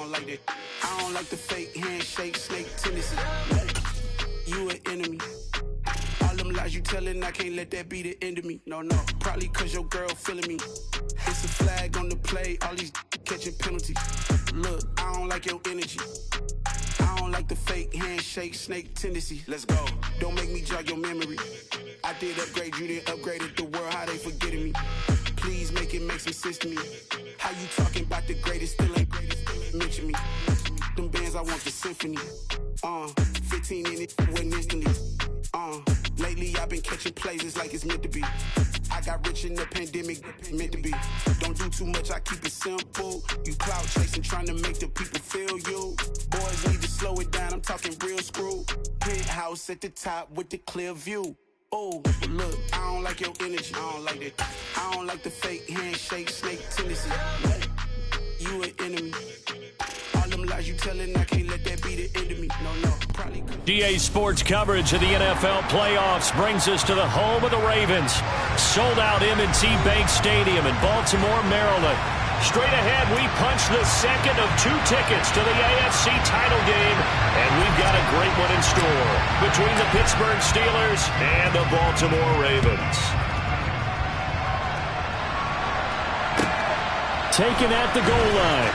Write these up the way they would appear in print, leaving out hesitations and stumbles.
don't like that. I don't like the fake handshake, snake tendency. You an enemy. All them lies you telling, I can't let that be the end of me. No, probably cause your girl feeling me. It's a flag on the play, all these catching penalties. Look, I don't like your energy. I don't like the fake handshake, snake tendency. Let's go. Don't make me jog your memory. I did upgrade, you didn't upgrade it. The world, how they forgetting me. Please make it make some sense to me. How you talking about the greatest, still ain't greatest, mention me. Them bands, I want the symphony. 15 in it, wasn't instantly. Lately I've been catching plays, it's like it's meant to be. I got rich in the pandemic, meant to be. Don't do too much, I keep it simple. You clout chasing, trying to make the people feel you. Boys need to slow it down, I'm talking real screw. Penthouse at the top with the clear view. Oh, but look, I don't like your energy, I don't like that. I don't like the fake handshake, snake tendency. You an enemy. All them lies you telling, I can't let that be the end of me. No, probably. DA Sports coverage of the NFL playoffs brings us to the home of the Ravens. Sold out M&T Bank Stadium in Baltimore, Maryland. Straight ahead, we punch the second of 2 tickets to the AFC title game, and we've got a great one in store between the Pittsburgh Steelers and the Baltimore Ravens. Taken at the goal line.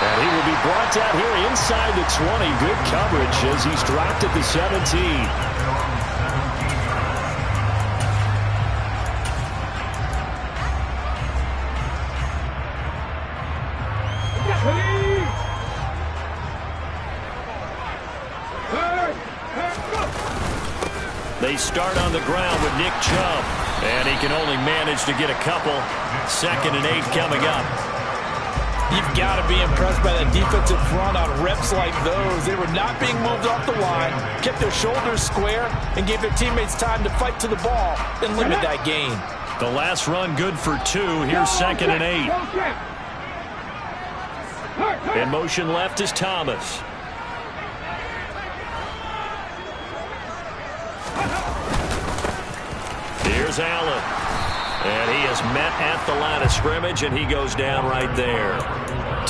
And he will be brought down here inside the 20. Good coverage as he's dropped at the 17. They start on the ground with Nick Chubb, and he can only manage to get a couple. 2nd and 8 coming up. You've got to be impressed by that defensive front on reps like those. They were not being moved off the line, kept their shoulders square, and gave their teammates time to fight to the ball and limit that gain. The last run good for 2. Here's 2nd and 8. In motion left is Thomas. Here's Allen. And he is met at the line of scrimmage, and he goes down right there.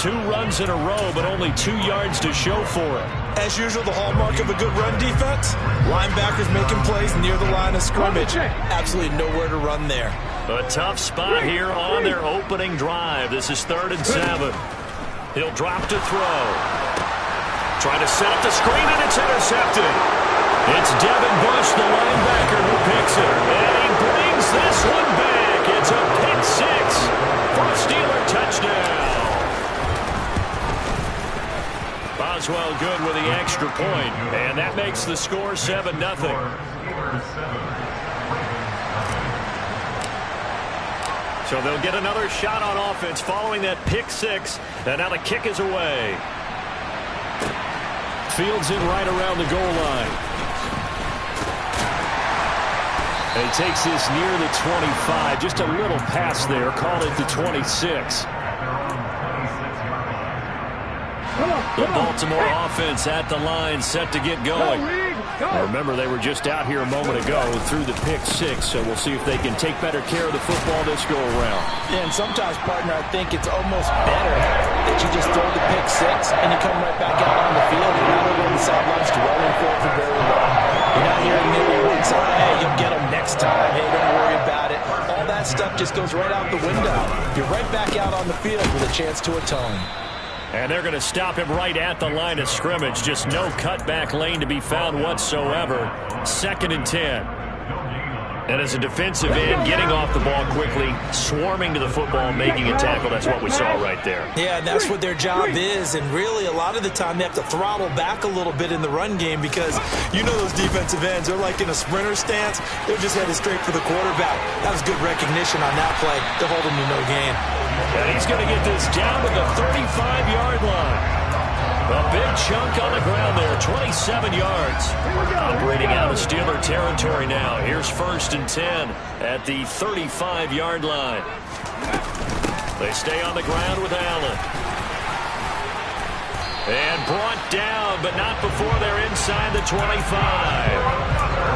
2 runs in a row, but only 2 yards to show for it. As usual, the hallmark of a good run defense, linebackers making plays near the line of scrimmage. Absolutely nowhere to run there. A tough spot here on their opening drive. This is 3rd and 7. He'll drop to throw. Try to set up the screen, and it's intercepted. It's Devin Bush, the linebacker, who picks it. And he brings this one back. It's a pick 6 for a Steeler touchdown. Boswell good with the extra point, and that makes the score 7-0. So they'll get another shot on offense following that pick 6, and now the kick is away. Fields it right around the goal line. And he takes this near the 25. Just a little pass there. Call it the 26. The Baltimore offense at the line, set to get going. Now remember, they were just out here a moment ago through the pick 6, so we'll see if they can take better care of the football this go-around. Yeah, and sometimes, partner, I think it's almost better that you just throw the pick 6 and you come right back out on the field. You're not over on the sidelines dwelling for very long. You're not hearing maybe one side, hey, you'll get them next time. Hey, don't worry about it. All that stuff just goes right out the window. You're right back out on the field with a chance to atone. And they're going to stop him right at the line of scrimmage. Just no cutback lane to be found whatsoever. 2nd and 10. And as a defensive end, getting off the ball quickly, swarming to the football, making a tackle. That's what we saw right there. Yeah, that's what their job is. And really, a lot of the time, they have to throttle back a little bit in the run game because you know those defensive ends, they're like in a sprinter stance. They're just headed straight for the quarterback. That was good recognition on that play. They're holding you no gain. And he's going to get this down to the 35-yard line. A big chunk on the ground there, 27 yards. Operating out of Steeler territory now. Here's 1st and 10 at the 35-yard line. They stay on the ground with Allen. And brought down, but not before they're inside the 25.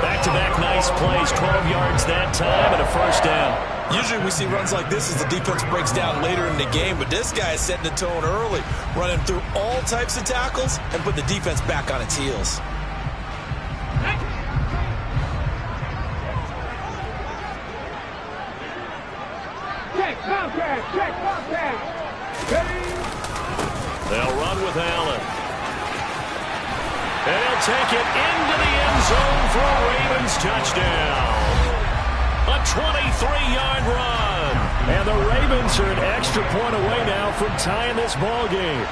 Back-to-back nice plays, 12 yards that time, and a 1st down. Usually we see runs like this as the defense breaks down later in the game, but this guy is setting the tone early, running through all types of tackles and put the defense back on its heels. They'll run with Allen. And he'll take it into the end zone for a Ravens touchdown. A 23-yard run. And the Ravens are an extra point away now from tying this ball game.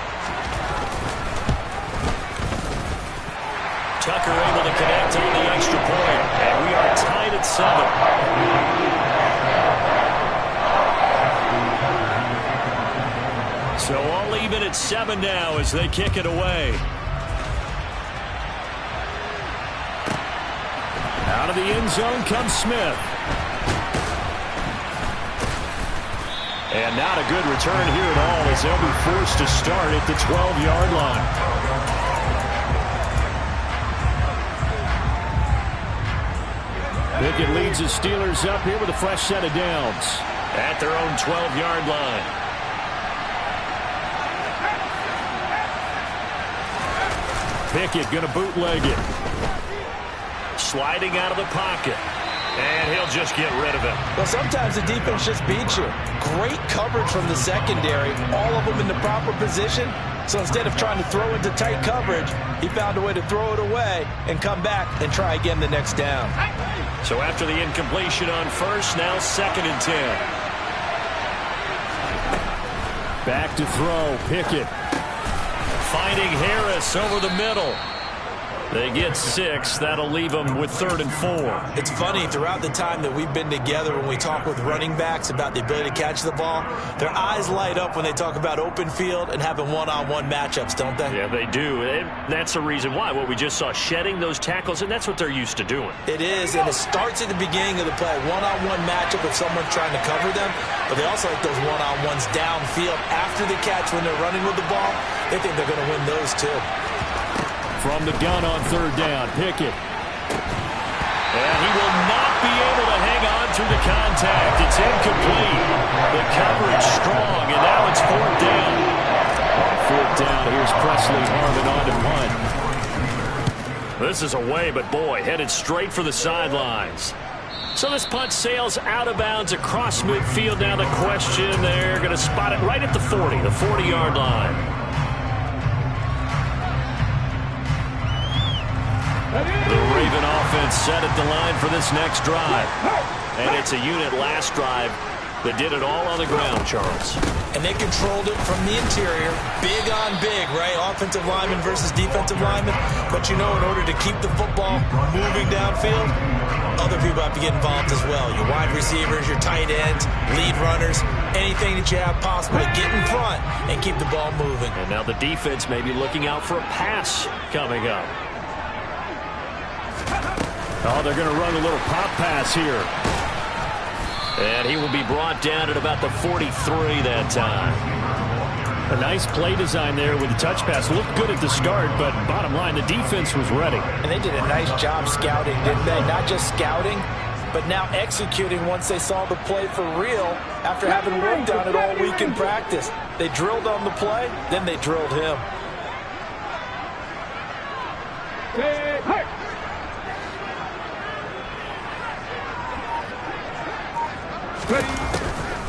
Tucker able to connect on the extra point. And we are tied at 7. So all even at 7 now as they kick it away. Out of the end zone comes Smith. And not a good return here at all as they'll be forced to start at the 12-yard line. Pickett leads the Steelers up here with a fresh set of downs at their own 12-yard line. Pickett going to bootleg it. Sliding out of the pocket. And he'll just get rid of it. Well, sometimes the defense just beats you. Great coverage from the secondary. All of them in the proper position. So instead of trying to throw into tight coverage, he found a way to throw it away and come back and try again the next down. So after the incompletion on first, now 2nd and 10. Back to throw. Pickett. Finding Harris over the middle. They get 6. That'll leave them with 3rd and 4. It's funny, throughout the time that we've been together, when we talk with running backs about the ability to catch the ball, their eyes light up when they talk about open field and having one-on-one matchups, don't they? Yeah, they do. And that's the reason why. What we just saw, shedding those tackles, and that's what they're used to doing. It is, and it starts at the beginning of the play. One-on-one matchup if someone's trying to cover them, but they also like those one-on-ones downfield after the catch when they're running with the ball. They think they're going to win those too. From the gun on 3rd down, Pickett. And he will not be able to hang on through the contact. It's incomplete. The coverage strong, and now it's 4th down. On 4th down, here's Presley Harvin on to punt. This is away, but boy, headed straight for the sidelines. So this punt sails out of bounds across midfield. Now the question, they're going to spot it right at the 40, the 40-yard line. The Raven offense set at the line for this next drive. And it's a unit last drive that did it all on the ground, Charles. And they controlled it from the interior. Big on big, right? Offensive lineman versus defensive lineman. But you know, in order to keep the football moving downfield, other people have to get involved as well. Your wide receivers, your tight ends, lead runners, anything that you have possible to get in front and keep the ball moving. And now the defense may be looking out for a pass coming up. Oh, they're going to run a little pop pass here. And he will be brought down at about the 43 that time. A nice play design there with the touch pass. Looked good at the start, but bottom line, the defense was ready. And they did a nice job scouting, didn't they? Not just scouting, but now executing once they saw the play for real after having worked on it all week in practice. They drilled on the play, then they drilled him.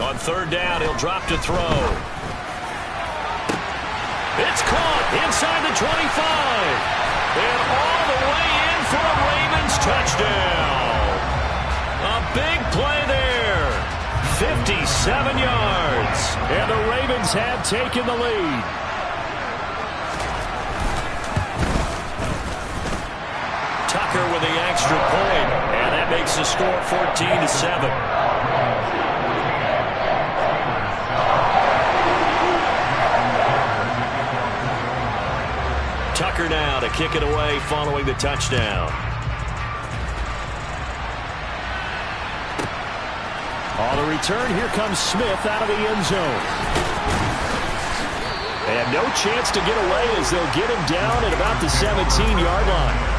On 3rd down, he'll drop to throw. It's caught inside the 25. And all the way in for a Ravens touchdown. A big play there. 57 yards. And the Ravens have taken the lead. Tucker with the extra point. And that makes the score 14-7. Tucker now to kick it away following the touchdown. On the return, here comes Smith out of the end zone. And no chance to get away as they'll get him down at about the 17-yard line.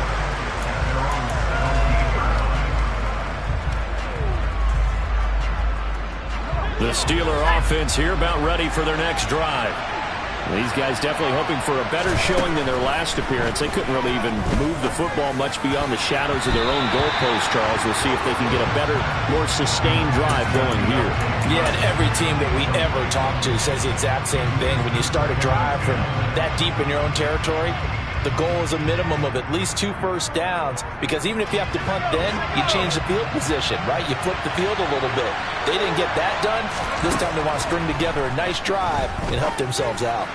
The Steeler offense here about ready for their next drive. These guys definitely hoping for a better showing than their last appearance. They couldn't really even move the football much beyond the shadows of their own goalpost, Charles. We'll see if they can get a better, more sustained drive going here. Yeah, and every team that we ever talk to says the exact same thing. When you start a drive from that deep in your own territory, the goal is a minimum of at least 2 first downs, because even if you have to punt then, you change the field position, right? You flip the field a little bit. They didn't get that done. This time they want to string together a nice drive and help themselves out.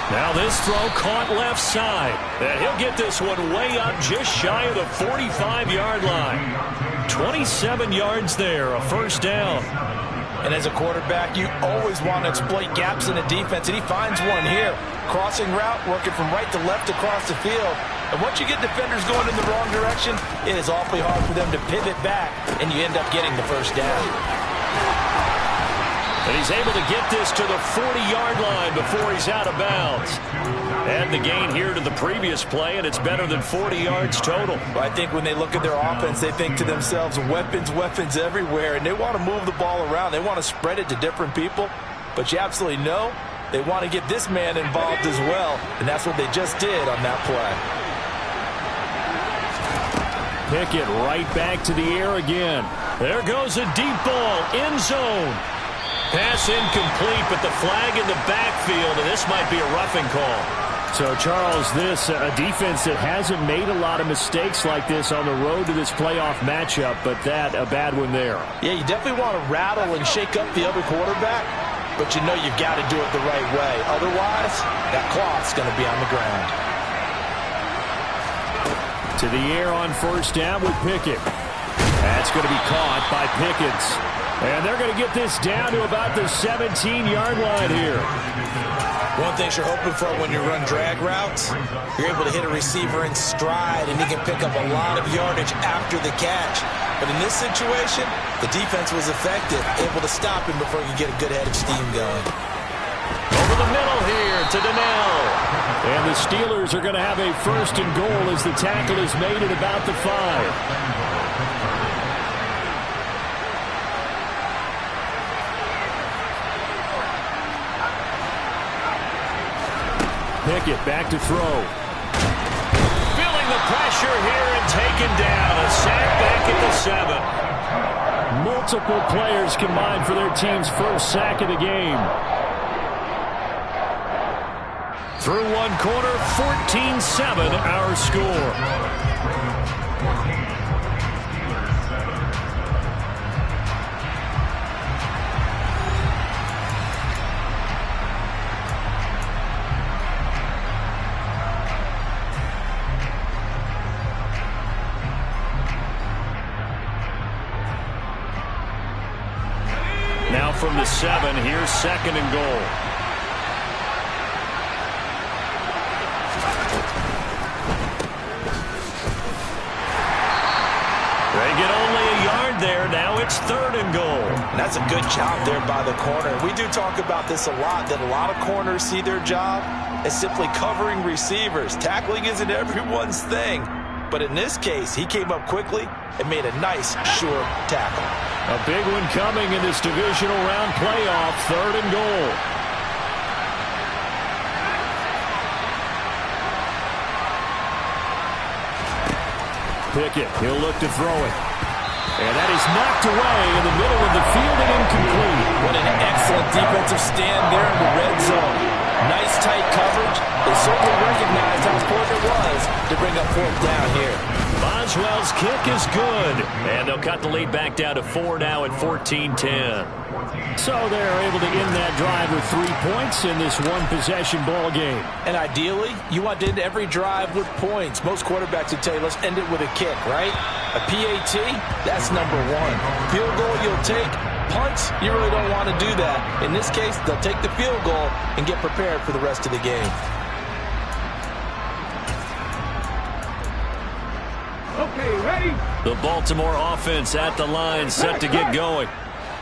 Now this throw caught left side. And he'll get this one way up just shy of the 45-yard line. 27 yards there, a first down. And as a quarterback, you always want to exploit gaps in the defense, and he finds one here. Crossing route, working from right to left across the field. And once you get defenders going in the wrong direction, it is awfully hard for them to pivot back, and you end up getting the first down. And he's able to get this to the 40-yard line before he's out of bounds. And the gain here to the previous play, and it's better than 40 yards total. Well, I think when they look at their offense, they think to themselves, weapons, weapons everywhere, and they want to move the ball around. They want to spread it to different people, but you absolutely know they want to get this man involved as well, and that's what they just did on that play. Pickett right back to the air again. There goes a deep ball, end zone. Pass incomplete, but the flag in the backfield, and this might be a roughing call. So, Charles, this a defense that hasn't made a lot of mistakes like this on the road to this playoff matchup, but that a bad one there. Yeah, you definitely want to rattle and shake up the other quarterback, but you know you've got to do it the right way. Otherwise, that cloth's going to be on the ground. To the air on first down with Pickett. That's going to be caught by Pickens. And they're going to get this down to about the 17-yard line here. One thing you're hoping for when you run drag routes, you're able to hit a receiver in stride, and he can pick up a lot of yardage after the catch. But in this situation, the defense was effective, able to stop him before you get a good head of steam going. Over the middle here to Donnell. And the Steelers are going to have a first and goal as the tackle is made at about the 5. Pickett back to throw. Feeling the pressure here and taken down. A sack back at the 7. Multiple players combined for their team's first sack of the game. Through one quarter, 14-7 our score. Now from the 7, here's second and goal. They get only a yard there. Now it's third and goal. And that's a good job there by the corner. We do talk about this a lot, that a lot of corners see their job as simply covering receivers. Tackling isn't everyone's thing. But in this case, he came up quickly and made a nice, sure tackle. A big one coming in this divisional round playoff, third and goal. Pickett, he'll look to throw it. And that is knocked away in the middle of the field and incomplete. What an excellent defensive stand there in the red zone. Nice tight coverage. They certainly recognized how important it was to bring up fourth down here. Boswell's kick is good. And they'll cut the lead back down to 4 now at 14-10. So they're able to end that drive with 3 points in this one-possession ball game. And ideally, you want to end every drive with points. Most quarterbacks would tell you, let's end it with a kick, right? A PAT, that's number 1. Field goal you'll take. Punts, you really don't want to do that. In this case, they'll take the field goal and get prepared for the rest of the game. Okay, ready? The Baltimore offense at the line, set to get going.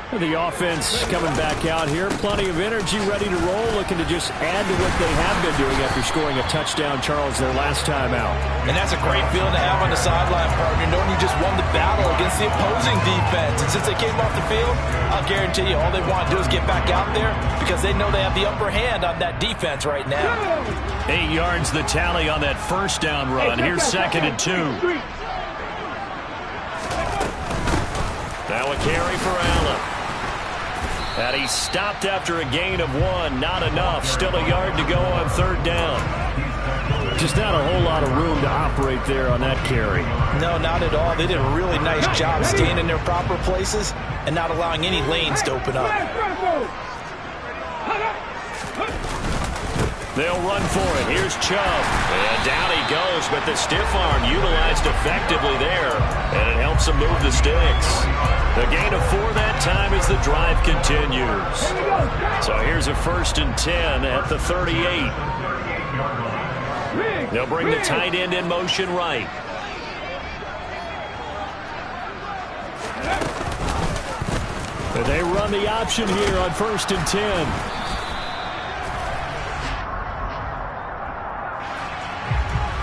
The offense coming back out here. Plenty of energy, ready to roll, looking to just add to what they have been doing after scoring a touchdown, Charles, their last time out. And that's a great feeling to have on the sideline, partner, knowing you just won the battle against the opposing defense. And since they came off the field, I'll guarantee you all they want to do is get back out there because they know they have the upper hand on that defense right now. 8 yards the tally on that first down run. Here's 2nd and 2. Now a carry for Allen. And he stopped after a gain of 1. Not enough. Still a yard to go on 3rd down. Just not a whole lot of room to operate there on that carry. No, not at all. They did a really nice job staying in their proper places and not allowing any lanes to open up. They'll run for it. Here's Chubb. And down he goes, but the stiff arm utilized effectively there. And it helps him move the sticks. The gain of 4 that time as the drive continues. So here's a 1st and 10 at the 38. They'll bring the tight end in motion right. And they run the option here on 1st and 10.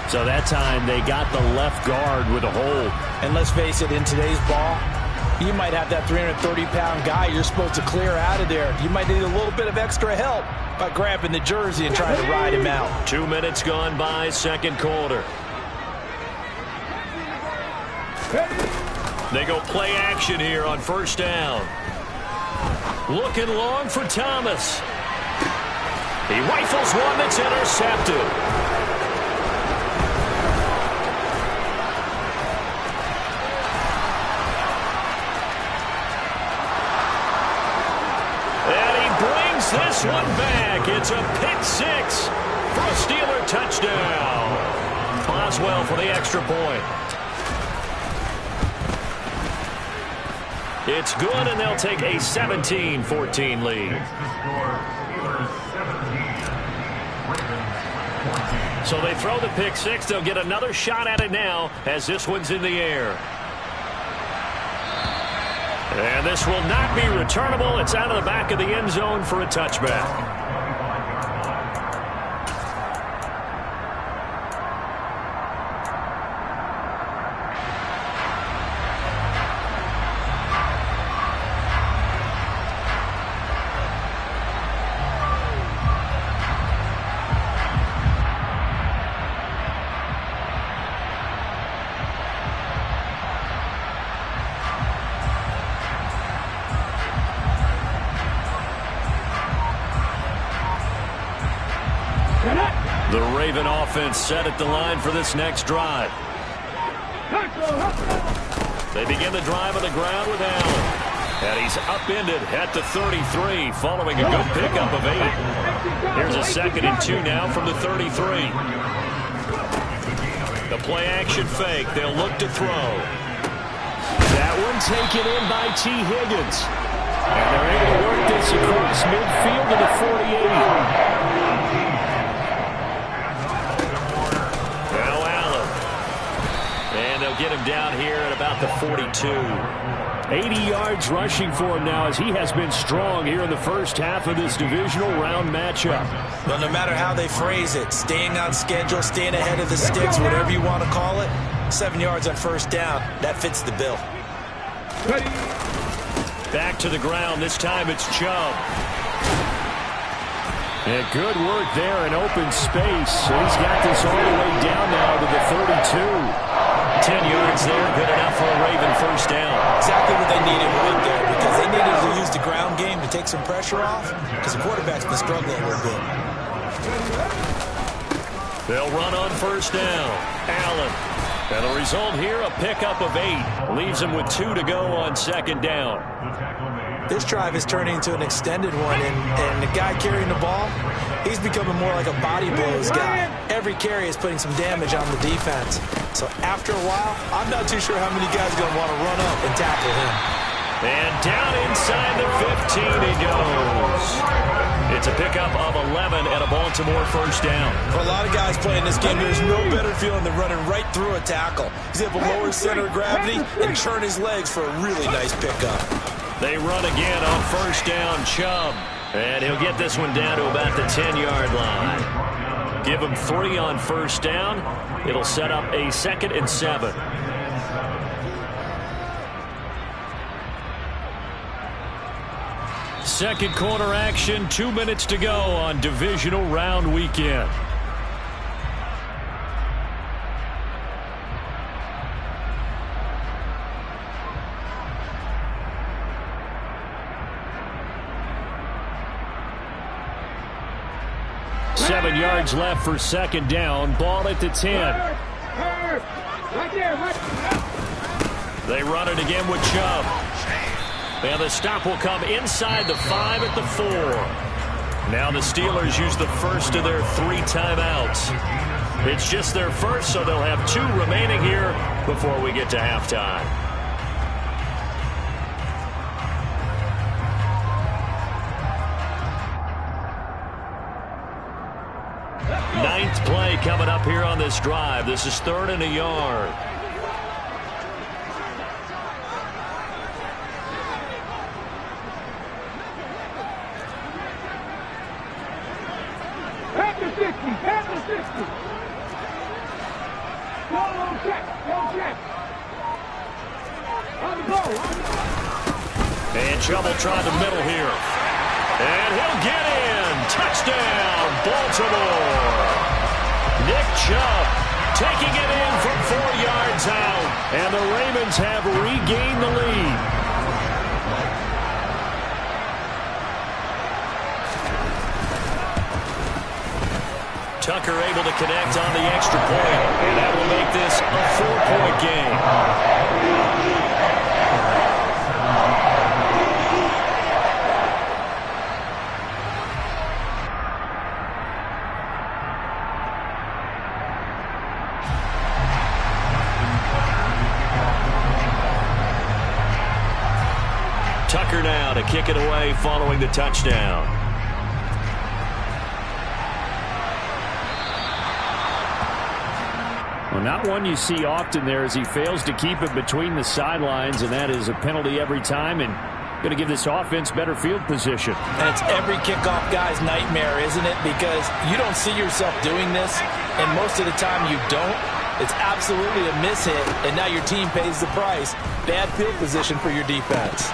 So that time they got the left guard with a hold. And let's face it, in today's ball, you might have that 330-pound guy you're supposed to clear out of there. You might need a little bit of extra help by grabbing the jersey and trying to ride him out. 2 minutes gone by, 2nd quarter. They go play action here on 1st down. Looking long for Thomas. He rifles one that's intercepted. This one back. It's a pick 6 for a Steeler touchdown. Boswell for the extra point. It's good, and they'll take a 17-14 lead. So they throw the pick 6. They'll get another shot at it now as this one's in the air. And this will not be returnable. It's out of the back of the end zone for a touchback. The Raven offense set at the line for this next drive. They begin the drive on the ground with Allen. And he's upended at the 33 following a good pickup of 8. Here's a 2nd and 2 now from the 33. The play action fake. They'll look to throw. That one taken in by T. Higgins. And they're able to work this across midfield to the 48. They'll get him down here at about the 42. 80 yards rushing for him now as he has been strong here in the first half of this divisional round matchup. Well, no matter how they phrase it, staying on schedule, staying ahead of the sticks, whatever you want to call it, 7 yards on 1st down, that fits the bill. Back to the ground. This time it's Chubb. And good work there in open space. So he's got this all the way down now to the 32. 10 yards there, good enough for a Raven 1st down. Exactly what they needed right there, because they needed to use the ground game to take some pressure off, because the quarterback's been struggling a little bit. They'll run on 1st down. Allen. And the result here, a pickup of 8. Leaves him with 2 to go on 2nd down. This drive is turning into an extended one, and the guy carrying the ball, he's becoming more like a body blows guy. Every carry is putting some damage on the defense. So after a while, I'm not too sure how many guys are going to want to run up and tackle him. And down inside the 15 he goes. It's a pickup of 11 and a Baltimore 1st down. For a lot of guys playing this game, there's no better feeling than running right through a tackle. He's able to lower his center of gravity and churn his legs for a really nice pickup. They run again on first down, Chubb. And he'll get this one down to about the 10-yard line. Give him 3 on first down. It'll set up a 2nd and 7. Second quarter action, 2 minutes to go on divisional round weekend. Seven yards left for second down. Ball at the 10. They run it again with Chubb. And the stop will come inside the 5 at the 4. Now the Steelers use the first of their 3 timeouts. It's just their first, so they'll have 2 remaining here before we get to halftime. Ninth play coming up here on this drive. This is 3rd and a yard. At the 60, at the 60. Go on check, on the goal, on the goal. And Chubb will try the middle here. And he'll get in. Touchdown, Baltimore. Nick Chubb taking it in from 4 yards out. And the Ravens have regained the lead. Tucker able to connect on the extra point. And that will make this a 4-point game. Tucker now to kick it away following the touchdown. Well, not one you see often there as he fails to keep it between the sidelines, and that is a penalty every time and going to give this offense better field position. And it's every kickoff guy's nightmare, isn't it? Because you don't see yourself doing this, and most of the time you don't. It's absolutely a mishit, and now your team pays the price. Bad field position for your defense.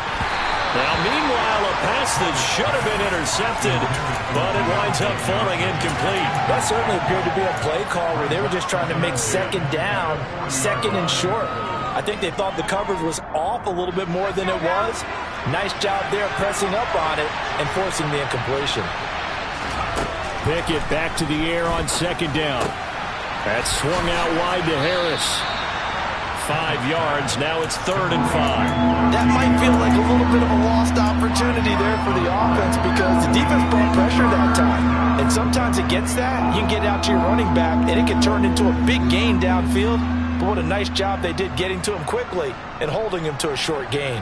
Now, meanwhile, a pass that should have been intercepted, but it winds up falling incomplete. That certainly appeared to be a play call where they were just trying to make second down, second and short. I think they thought the coverage was off a little bit more than it was. Nice job there pressing up on it and forcing the incompletion. Pickett back to the air on second down. That swung out wide to Harris. 5 yards. Now it's 3rd and 5. That might feel like a little bit of a lost opportunity there for the offense because the defense brought pressure that time. And sometimes against that, you can get out to your running back, and it can turn into a big gain downfield. But what a nice job they did getting to him quickly and holding him to a short gain.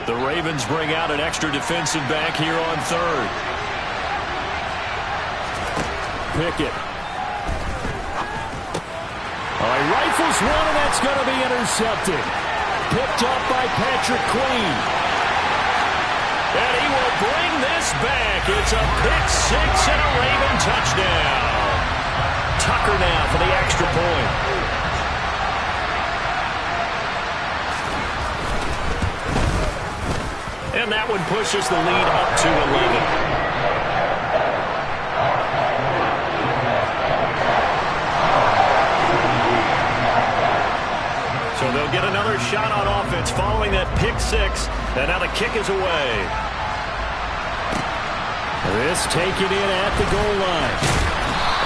The Ravens bring out an extra defensive back here on 3rd. Pickett. Rifles one, and that's going to be intercepted. Picked up by Patrick Queen. And he will bring this back. It's a pick 6 and a Raven touchdown. Tucker now for the extra point. And that one pushes the lead up to 11. So they'll get another shot on offense following that pick 6. And now the kick is away. This taken in at the goal line.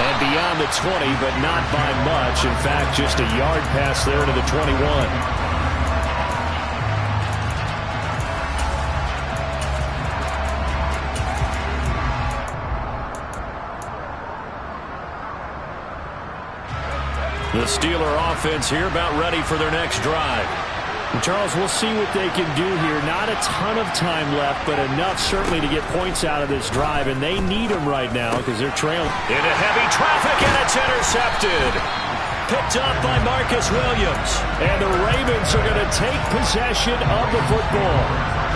And beyond the 20, but not by much. In fact, just a yard pass there to the 21. The Steeler offense here about ready for their next drive. And Charles, we'll see what they can do here. Not a ton of time left, but enough certainly to get points out of this drive, and they need them right now because they're trailing. Into heavy traffic, and it's intercepted. picked up by Marcus Williams. And the Ravens are going to take possession of the football.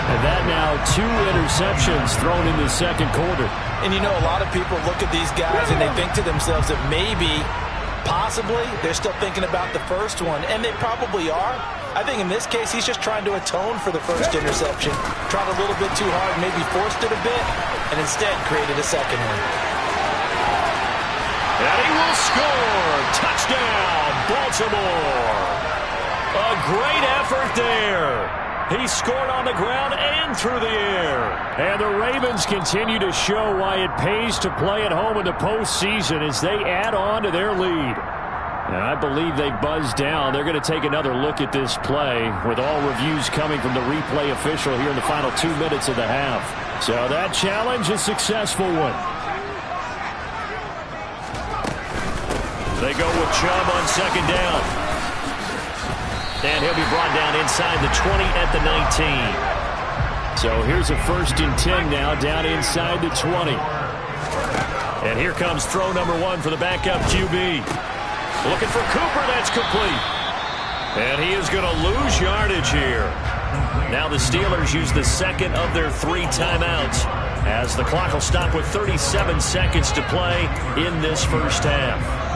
And that now 2 interceptions thrown in the second quarter. And you know, a lot of people look at these guys and they think to themselves that maybe, possibly, they're still thinking about the first one. And they probably are. I think in this case, he's just trying to atone for the first interception. Tried a little bit too hard, maybe forced it a bit, and instead created a second one. And he will score. Touchdown, Baltimore. A great effort there. He scored on the ground and through the air. And the Ravens continue to show why it pays to play at home in the postseason as they add on to their lead. And I believe they buzzed down. They're going to take another look at this play with all reviews coming from the replay official here in the final 2 minutes of the half. So that challenge, a successful one. They go with Chubb on second down. And he'll be brought down inside the 20 at the 19. So here's a 1st and 10 now down inside the 20. And here comes throw number 1 for the backup QB. Looking for Cooper, that's complete. And he is going to lose yardage here. Now the Steelers use the second of their 3 timeouts as the clock will stop with 37 seconds to play in this first half.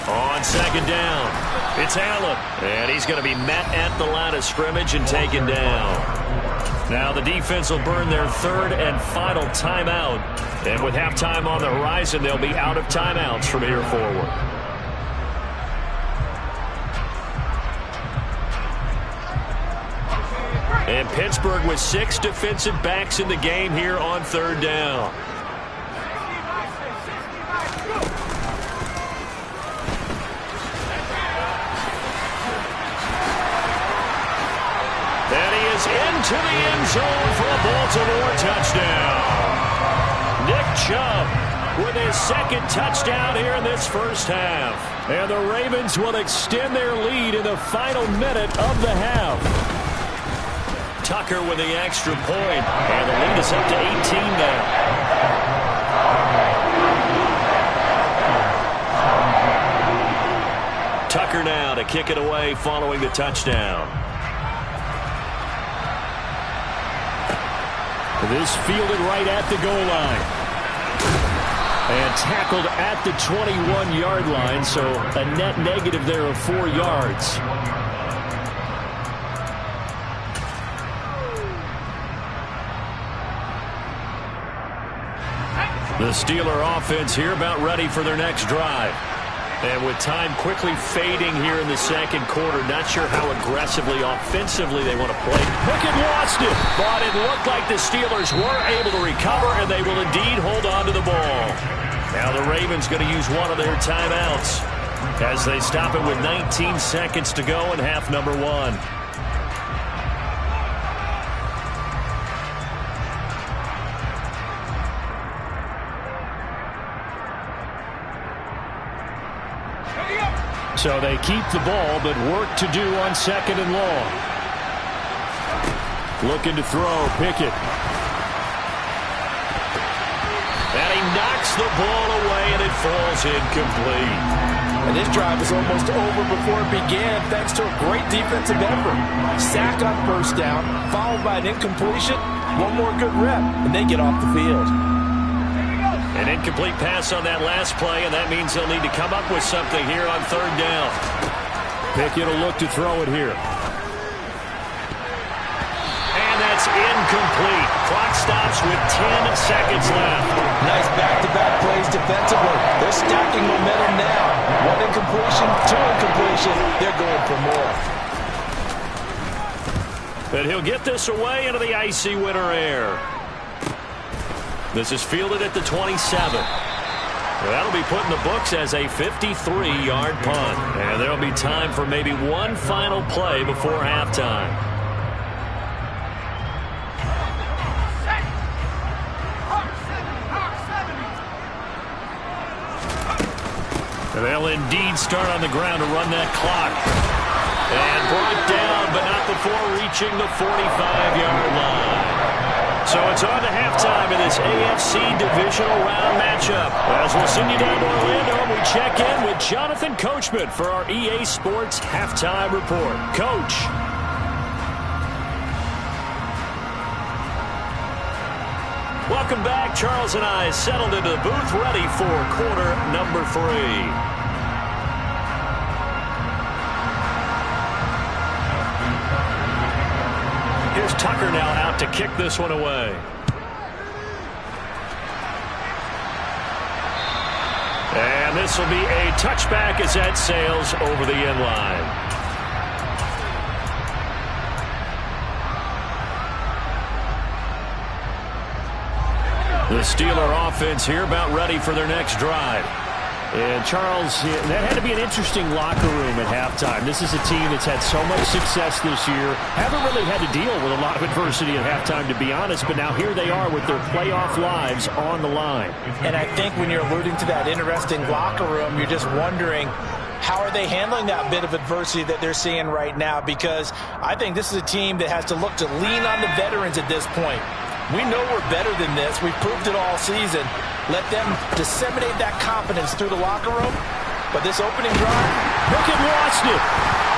On second down, it's Allen. And he's going to be met at the line of scrimmage and taken down. Now the defense will burn their 3rd and final timeout. And with halftime on the horizon, they'll be out of timeouts from here forward. And Pittsburgh with 6 defensive backs in the game here on 3rd down. Into the end zone for a Baltimore touchdown. Nick Chubb with his 2nd touchdown here in this first half. And the Ravens will extend their lead in the final minute of the half. Tucker with the extra point. And the lead is up to 18 now. Tucker now to kick it away following the touchdown. This fielded right at the goal line. And tackled at the 21-yard line, so a net negative there of 4 yards. The Steeler offense here about ready for their next drive. And with time quickly fading here in the second quarter, not sure how aggressively, offensively they want to play. Pickett lost it. But it looked like the Steelers were able to recover, and they will indeed hold on to the ball. Now the Ravens going to use one of their timeouts as they stop it with 19 seconds to go in half number 1. So they keep the ball, but work to do on 2nd and long. Looking to throw, Pickett. And he knocks the ball away, and it falls incomplete. And this drive was almost over before it began thanks to a great defensive effort. Sack on 1st down, followed by an incompletion. One more good rep, and they get off the field. An incomplete pass on that last play, and that means they'll need to come up with something here on 3rd down. Pickett will look to throw it here. And that's incomplete. Clock stops with 10 seconds left. Nice back-to-back plays defensively. They're stacking momentum now. 1 incompletion, 2 incompletion. They're going for more. And he'll get this away into the icy winter air. This is fielded at the 27. That'll be put in the books as a 53-yard punt. And there'll be time for maybe one final play before halftime. And they'll indeed start on the ground to run that clock. And brought down, but not before reaching the 45-yard line. So it's on to halftime in this AFC divisional round matchup. As we'll send you down to Orlando, we check in with Jonathan Coachman for our EA Sports Halftime Report. Coach. Welcome back. Charles and I settled into the booth, ready for quarter number 3. Here's Tucker now out to kick this one away. And this will be a touchback as that sails over the end line. The Steeler offense here about ready for their next drive. And, Charles, that had to be an interesting locker room at halftime. This is a team that's had so much success this year. Haven't really had to deal with a lot of adversity at halftime, to be honest. But now here they are with their playoff lives on the line. And I think when you're alluding to that interesting locker room, you're just wondering, how are they handling that bit of adversity that they're seeing right now? Because I think this is a team that has to look to lean on the veterans at this point. We know we're better than this. We've proved it all season. Let them disseminate that confidence through the locker room. But this opening drive, Pickett lost it.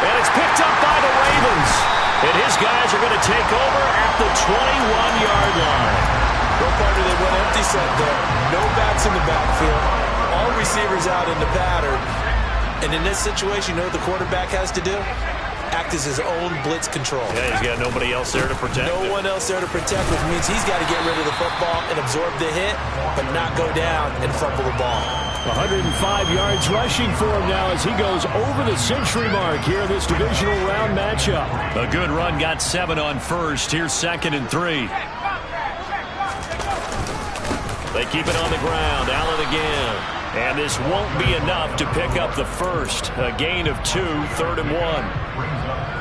And it's picked up by the Ravens. And his guys are going to take over at the 21-yard line. Well, partner, they went empty set there. No backs in the backfield. All receivers out in the pattern. And in this situation, you know what the quarterback has to do? Act as his own blitz control. Yeah, he's got nobody else there to protect him. No one else there to protect, which means he's got to get rid of the football and absorb the hit, but not go down and fumble the ball. 105 yards rushing for him now as he goes over the century mark here in this divisional round matchup. A good run, got 7 on first. Here's 2nd and 3. They keep it on the ground. Allen again. And this won't be enough to pick up the first. A gain of 2, 3rd and 1.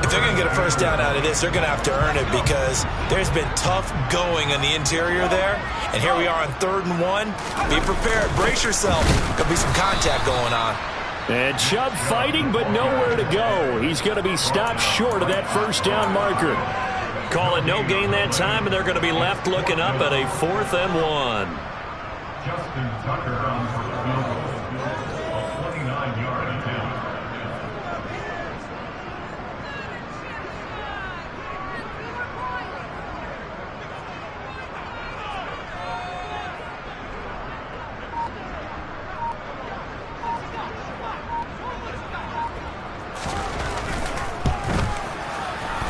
If they're going to get a first down out of this, they're going to have to earn it because there's been tough going on the interior there. And here we are on 3rd and 1. Be prepared. Brace yourself. Could be some contact going on. And Chubb fighting, but nowhere to go. He's going to be stopped short of that first down marker. Call it no gain that time, and they're going to be left looking up at a 4th and 1. Justin Tucker runs for the field goal, a 29-yard attempt.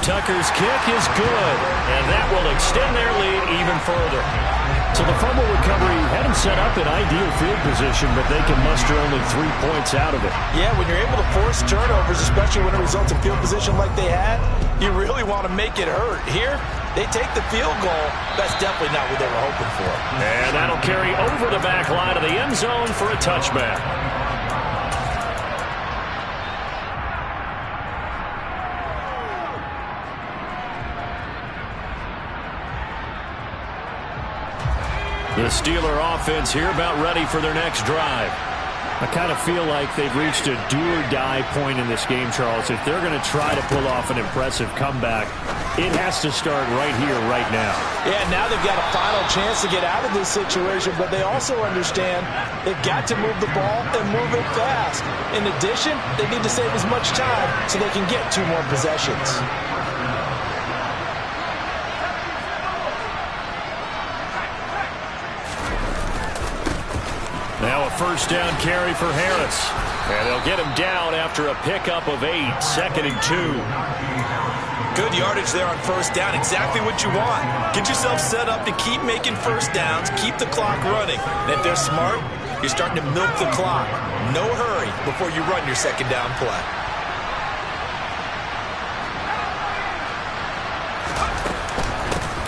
Tucker's kick is good, and that will extend their lead even further. So the fumble recovery had him set up in ideal field position, but they can muster only 3 points out of it. Yeah, when you're able to force turnovers, especially when it results in field position like they had, you really want to make it hurt. Here, they take the field goal. That's definitely not what they were hoping for. And that'll carry over the back line of the end zone for a touchback. The Steeler offense here about ready for their next drive. I kind of feel like they've reached a do-or-die point in this game, Charles. If they're going to try to pull off an impressive comeback, it has to start right here, right now. Yeah, now they've got a final chance to get out of this situation, but they also understand they've got to move the ball and move it fast. In addition, they need to save as much time so they can get 2 more possessions. Now a first down carry for Harris. And they'll get him down after a pickup of 8, 2nd and 2. Good yardage there on first down. Exactly what you want. Get yourself set up to keep making first downs, keep the clock running. And if they're smart, you're starting to milk the clock. No hurry before you run your second down play.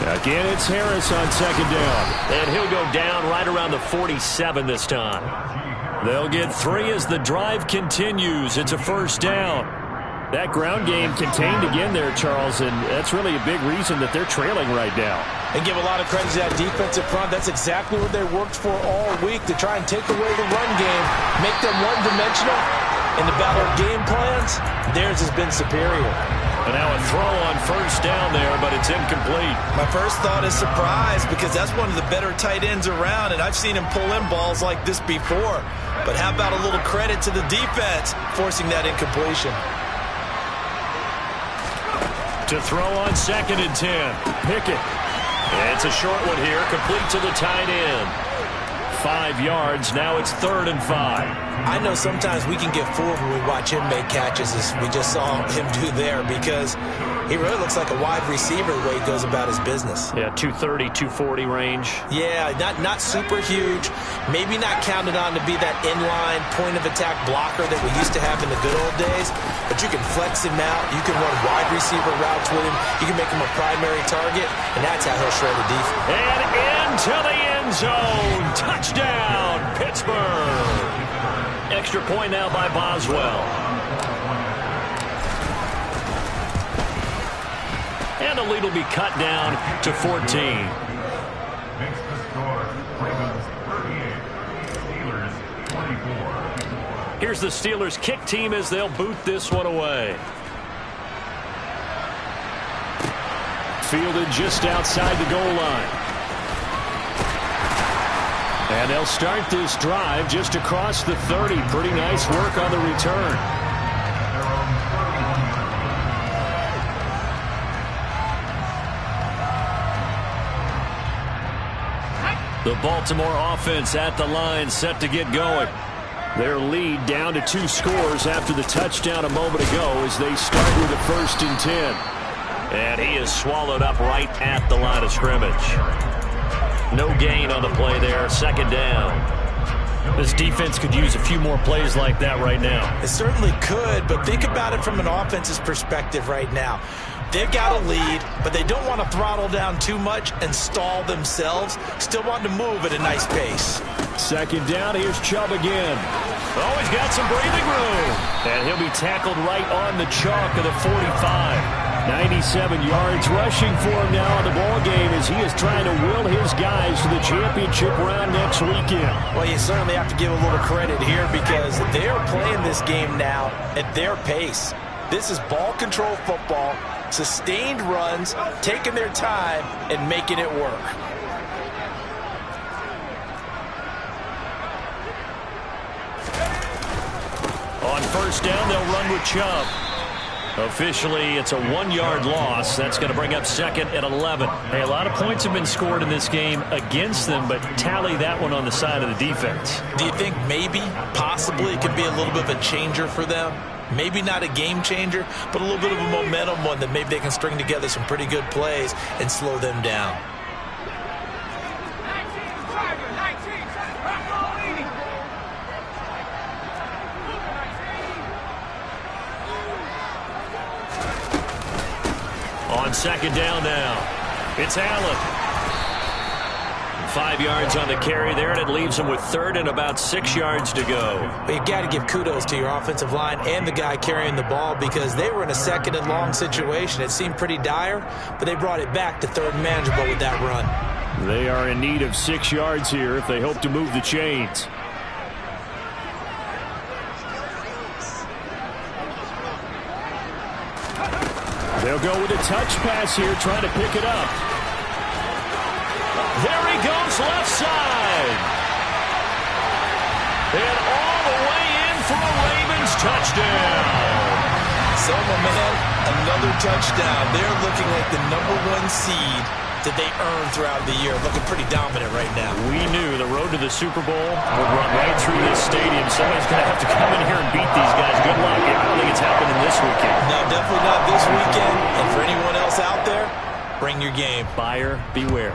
Again, it's Harris on second down. And he'll go down right around the 47 this time. They'll get 3 as the drive continues. It's a first down. That ground game contained again there, Charles, and that's really a big reason that they're trailing right now. And give a lot of credit to that defensive front. That's exactly what they worked for all week, to try and take away the run game, make them one-dimensional, In the battle of game plans, theirs has been superior. And now a throw on first down there, but it's incomplete. My first thought is surprise, because that's one of the better tight ends around, and I've seen him pull in balls like this before. But how about a little credit to the defense forcing that incompletion? To throw on 2nd and 10. Pickett. It's a short one here, complete to the tight end. 5 yards, now it's 3rd and 5. I know sometimes we can get fooled when we watch him make catches, as we just saw him do there, because he really looks like a wide receiver the way he goes about his business. Yeah, 230, 240 range. Yeah, not super huge. Maybe not counted on to be that inline point-of-attack blocker that we used to have in the good old days, but you can flex him out. You can run wide receiver routes with him. You can make him a primary target, and that's how he'll shred the defense. And into the end zone. Touchdown, Pittsburgh. Extra point now by Boswell. And the lead will be cut down to 14. Makes the score Ravens 38, Steelers 24. Here's the Steelers kick team as they'll boot this one away. Fielded just outside the goal line. And they'll start this drive just across the 30. Pretty nice work on the return. The Baltimore offense at the line, set to get going. Their lead down to 2 scores after the touchdown a moment ago as they start with a 1st and 10. And he is swallowed up right at the line of scrimmage. No gain on the play there, 2nd down. This defense could use a few more plays like that right now. It certainly could, but think about it from an offense's perspective right now. They've got a lead, but they don't want to throttle down too much and stall themselves. Still want to move at a nice pace. 2nd down, here's Chubb again. Oh, he's got some breathing room. And he'll be tackled right on the chalk of the 45. 97 yards rushing for him now in the ball game as he is trying to will his guys to the championship round next weekend. Well, you certainly have to give a little credit here because they're playing this game now at their pace. This is ball control football, sustained runs, taking their time and making it work. On 1st down, they'll run with Chubb. Officially, it's a 1-yard loss. That's going to bring up 2nd and 11. Hey, a lot of points have been scored in this game against them, but tally that one on the side of the defense. Do you think maybe, possibly, it could be a little bit of a changer for them? Maybe not a game changer, but a little bit of a momentum one that maybe they can string together some pretty good plays and slow them down. On 2nd down now, it's Allen. 5 yards on the carry there, and it leaves him with 3rd and about 6 yards to go. But you've got to give kudos to your offensive line and the guy carrying the ball because they were in a 2nd and long situation. It seemed pretty dire, but they brought it back to 3rd and manageable with that run. They are in need of 6 yards here if they hope to move the chains. They'll go with a touch pass here, trying to pick it up. There he goes, left side. And all the way in for a Ravens touchdown. So, my man, another touchdown. They're looking like the #1 seed that they earned throughout the year. Looking pretty dominant right now. We knew the road to the Super Bowl would run right through this stadium. Somebody's going to have to come in here and beat these guys. Good luck. I don't think it's happening this weekend. No, definitely not this weekend. And for anyone else out there, bring your game. Buyer beware.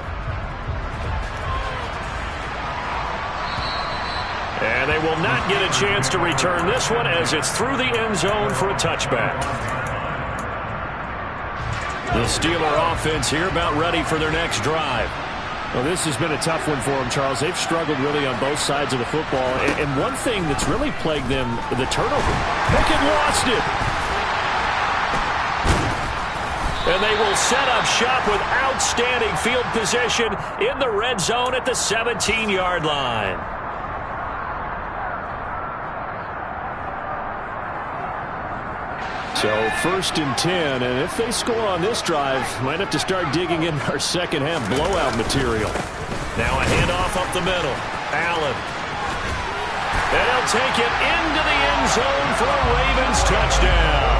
And they will not get a chance to return this one as it's through the end zone for a touchback. The Steeler offense here about ready for their next drive. Well, this has been a tough one for them, Charles. They've struggled really on both sides of the football. And one thing that's really plagued them, the turnover. Pickett lost it. And they will set up shop with outstanding field position in the red zone at the 17-yard line. So 1st and 10, and if they score on this drive, might have to start digging in our second half blowout material. Now a handoff up the middle. Allen. And he'll take it into the end zone for a Ravens touchdown.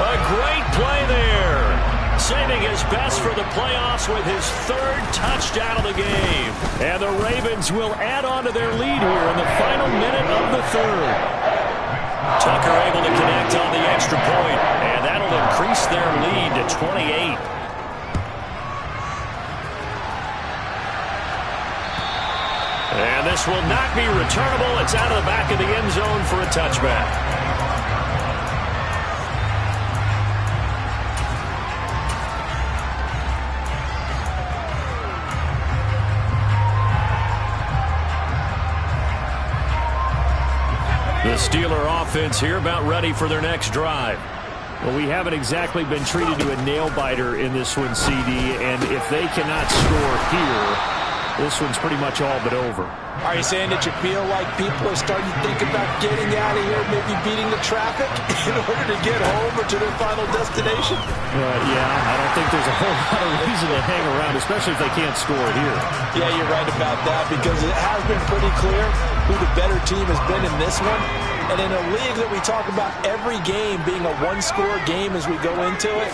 A great play there. Saving his best for the playoffs with his 3rd touchdown of the game. And the Ravens will add on to their lead here in the final minute of the 3rd. Tucker able to connect on the extra point, and that'll increase their lead to 28. And this will not be returnable. It's out of the back of the end zone for a touchback. The Steeler offense here about ready for their next drive. Well, we haven't exactly been treated to a nail-biter in this one, CD, and if they cannot score here, this one's pretty much all but over. Are you saying that you feel like people are starting to think about getting out of here, maybe beating the traffic in order to get home or to their final destination? Yeah, I don't think there's a whole lot of reason to hang around, especially if they can't score here. Yeah, you're right about that, because it has been pretty clear who the better team has been in this one. And in a league that we talk about every game being a one-score game as we go into it,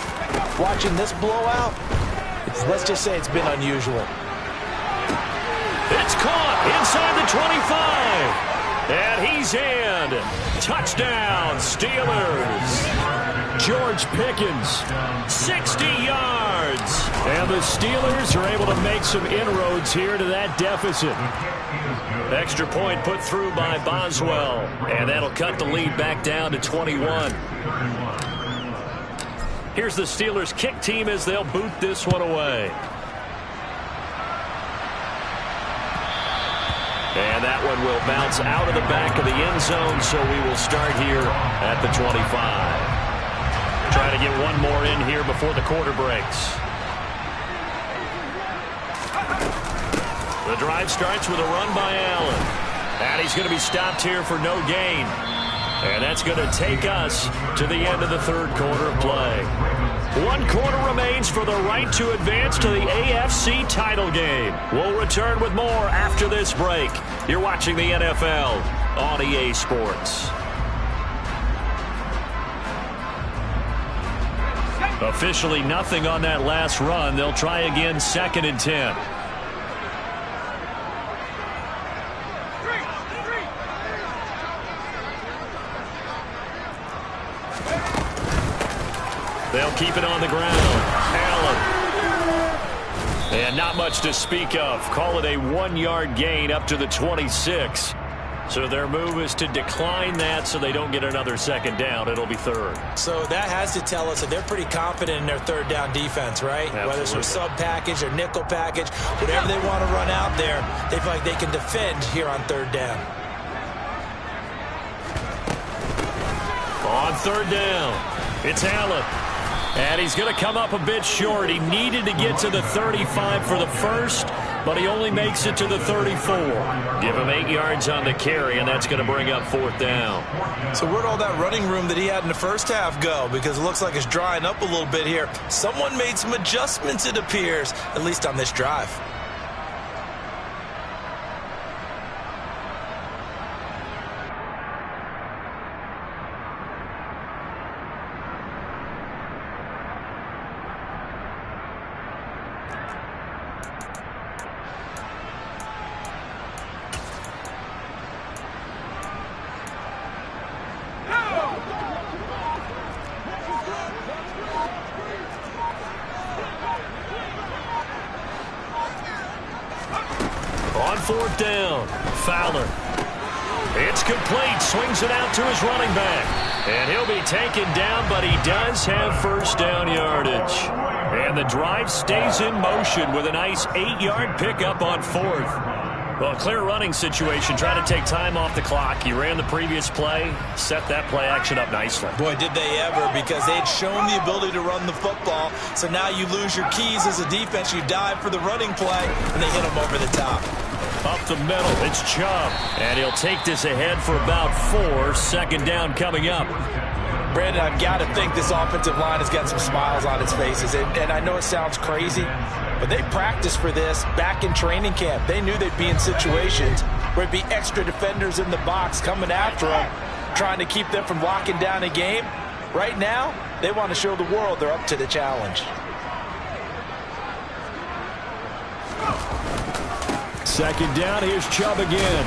watching this blowout, let's just say it's been unusual. It's caught inside the 25. And he's in. Touchdown, Steelers. George Pickens, 60 yards. And the Steelers are able to make some inroads here to that deficit. Extra point put through by Boswell. And that'll cut the lead back down to 21. Here's the Steelers kick team as they'll boot this one away. And that one will bounce out of the back of the end zone, so we will start here at the 25. Try to get one more in here before the quarter breaks. The drive starts with a run by Allen. And he's going to be stopped here for no gain. And that's going to take us to the end of the 3rd quarter of play. 1 quarter remains for the right to advance to the AFC title game. We'll return with more after this break. You're watching the NFL on EA Sports. Officially nothing on that last run. They'll try again 2nd and 10. They'll keep it on the ground. Allen. And not much to speak of. Call it a 1-yard gain up to the 26. So their move is to decline that so they don't get another 2nd down. It'll be 3rd. So that has to tell us that they're pretty confident in their 3rd down defense, right? Absolutely. Whether it's their sub package or nickel package, whatever they want to run out there, they feel like they can defend here on 3rd down. On 3rd down, it's Allen. And he's going to come up a bit short. He needed to get to the 35 for the first, but he only makes it to the 34. Give him 8 yards on the carry, and that's going to bring up 4th down. So where'd all that running room that he had in the first half go? Because it looks like it's drying up a little bit here. Someone made some adjustments, it appears, at least on this drive. On 4th down, Fowler. It's complete. Swings it out to his running back. And he'll be taken down, but he does have 1st down yardage. And the drive stays in motion with a nice 8-yard pickup on 4th. Well, a clear running situation. Try to take time off the clock. He ran the previous play, set that play action up nicely. Boy, did they ever, because they'd shown the ability to run the football. So now you lose your keys as a defense. You dive for the running play, and they hit him over the top. Up the middle, it's Chubb. And he'll take this ahead for about 4. 2nd down coming up. Brandon, I've got to think this offensive line has got some smiles on its faces. And I know it sounds crazy, but they practiced for this back in training camp. They knew they'd be in situations where there'd be extra defenders in the box coming after them, trying to keep them from locking down a game. Right now, they want to show the world they're up to the challenge. Second down, here's Chubb again.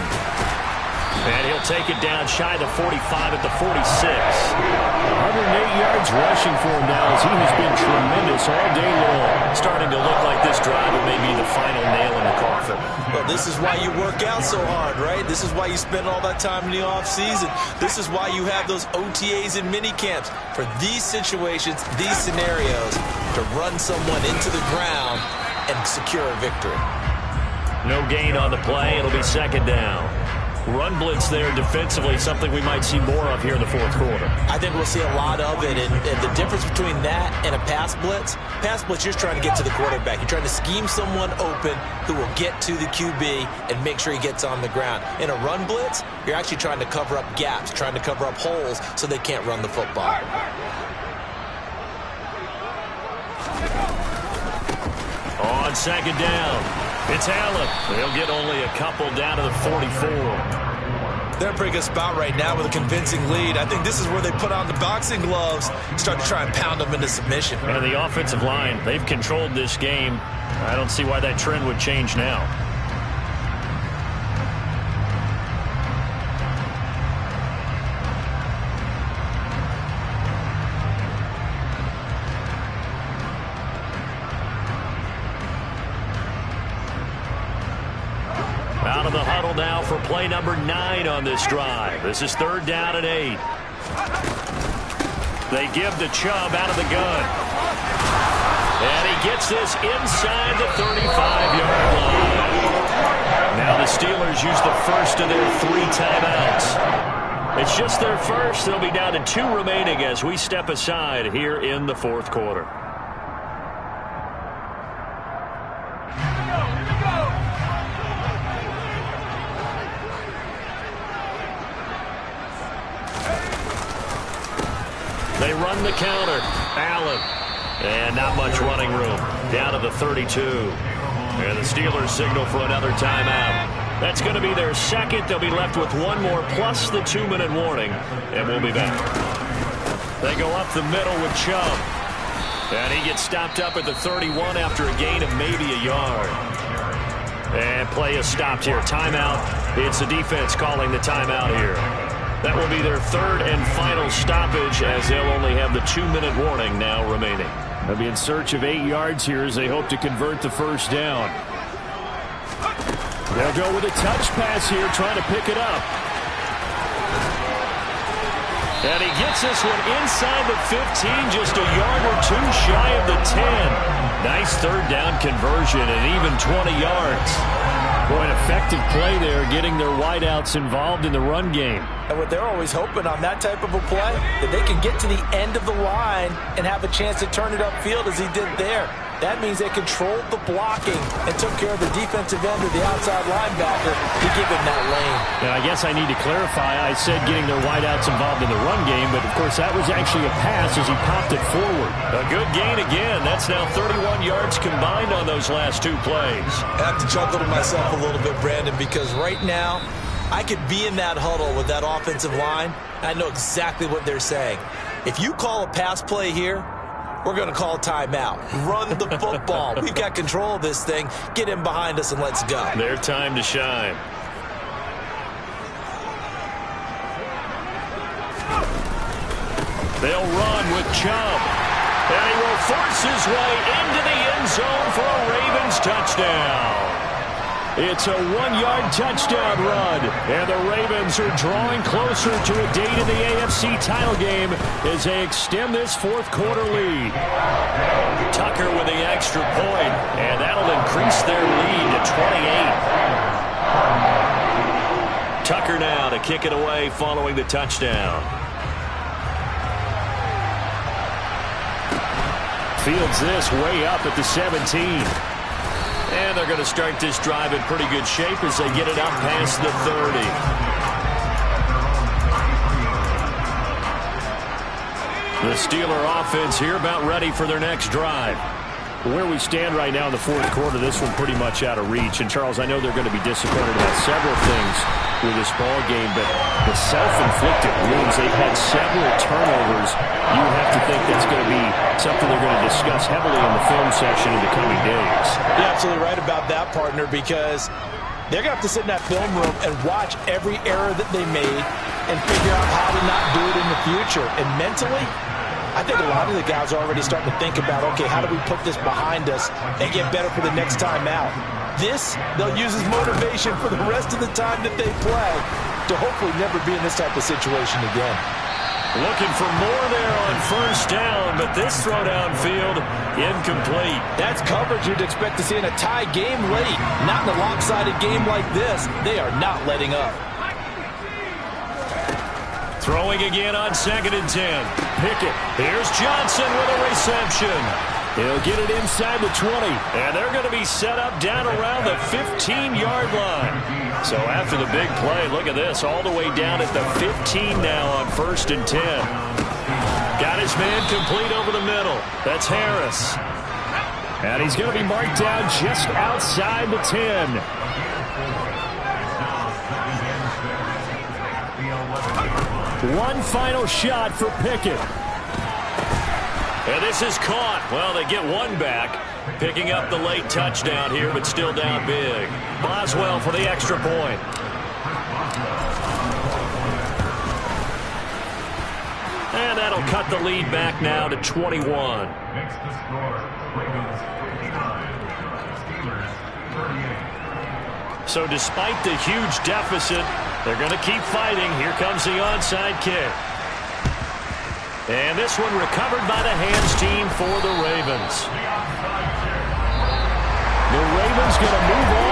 And he'll take it down shy of the 45 at the 46. 108 yards rushing for him now as he has been tremendous all day long. Starting to look like this drive may be the final nail in the coffin. Well, this is why you work out so hard, right? This is why you spend all that time in the offseason. This is why you have those OTAs and mini camps for these situations, these scenarios, to run someone into the ground and secure a victory. No gain on the play. It'll be second down. Run blitz there defensively, something we might see more of here in the fourth quarter. I think we'll see a lot of it, and the difference between that and a pass blitz, you're trying to get to the quarterback. You're trying to scheme someone open who will get to the QB and make sure he gets on the ground. In a run blitz, you're actually trying to cover up gaps, trying to cover up holes so they can't run the football. On second down, it's Allen. They'll get only a couple down to the 44. They're in a pretty good spot right now with a convincing lead. I think this is where they put on the boxing gloves, start to try and pound them into submission. And the offensive line, they've controlled this game. I don't see why that trend would change now. Out of the huddle now for play number 9 on this drive. This is third down and 8. They give to Chubb out of the gun. And he gets this inside the 35-yard line. Now the Steelers use the first of their 3 timeouts. It's just their first. They'll be down to 2 remaining as we step aside here in the fourth quarter. They run the counter. Allen. And not much running room. Down to the 32. And the Steelers signal for another timeout. That's going to be their second. They'll be left with 1 more plus the 2-minute warning. And we'll be back. They go up the middle with Chubb. And he gets stopped up at the 31 after a gain of maybe a yard. And play is stopped here. Timeout. It's the defense calling the timeout here. That will be their third and final stoppage as they'll only have the 2-minute warning now remaining. They'll be in search of 8 yards here as they hope to convert the first down. They'll go with a touch pass here, trying to pick it up. And he gets this one inside the 15, just a yard or 2 shy of the 10. Nice third down conversion and even 20 yards. Boy, an effective play there, getting their wideouts involved in the run game. And what they're always hoping on that type of a play, that they can get to the end of the line and have a chance to turn it upfield as he did there. That means they controlled the blocking and took care of the defensive end or the outside linebacker to give him that lane. And I guess I need to clarify, I said getting their wideouts involved in the run game, but of course that was actually a pass as he popped it forward. A good gain again. That's now 31 yards combined on those last 2 plays. I have to chuckle to myself a little bit, Brandon, because right now I could be in that huddle with that offensive line. I know exactly what they're saying. If you call a pass play here, we're going to call timeout. Run the football. We've got control of this thing. Get in behind us and let's go. Their time to shine. They'll run with Chubb. And he will force his way into the end zone for a Ravens touchdown. It's a 1-yard touchdown run, and the Ravens are drawing closer to a date in the AFC title game as they extend this fourth quarter lead. Tucker with the extra point, and that'll increase their lead to 28. Tucker now to kick it away following the touchdown. Fields this way up at the 17. And they're going to start this drive in pretty good shape as they get it up past the 30. The Steeler offense here about ready for their next drive. Where we stand right now in the fourth quarter, this one pretty much out of reach. And, Charles, I know they're going to be disappointed about several things with this ball game, but the self-inflicted wounds, they've had several turnovers. You have to think that's going to be something they're going to discuss heavily in the film section in the coming days. You're absolutely right about that, partner, because they're going to have to sit in that film room and watch every error that they made and figure out how to not do it in the future. And mentally, I think a lot of the guys are already starting to think about, okay, how do we put this behind us and get better for the next time out? This, they'll use as motivation for the rest of the time that they play to hopefully never be in this type of situation again. Looking for more there on first down, but this throw downfield incomplete. That's coverage you'd expect to see in a tie game late. Not in a lopsided game like this. They are not letting up. Throwing again on 2nd and 10. Pickett. Here's Johnson with a reception. He'll get it inside the 20. And they're going to be set up down around the 15-yard line. So after the big play, look at this. All the way down at the 15 now on 1st and 10. Got his man complete over the middle. That's Harris. And he's going to be marked down just outside the 10. One final shot for Pickett. And this is caught. Well, they get one back. Picking up the late touchdown here, but still down big. Boswell for the extra point. And that'll cut the lead back now to 21. Makes the score. Ravens 59, Steelers 38. So despite the huge deficit, they're going to keep fighting. Here comes the onside kick. And this one recovered by the hands team for the Ravens. The Ravens going to move on.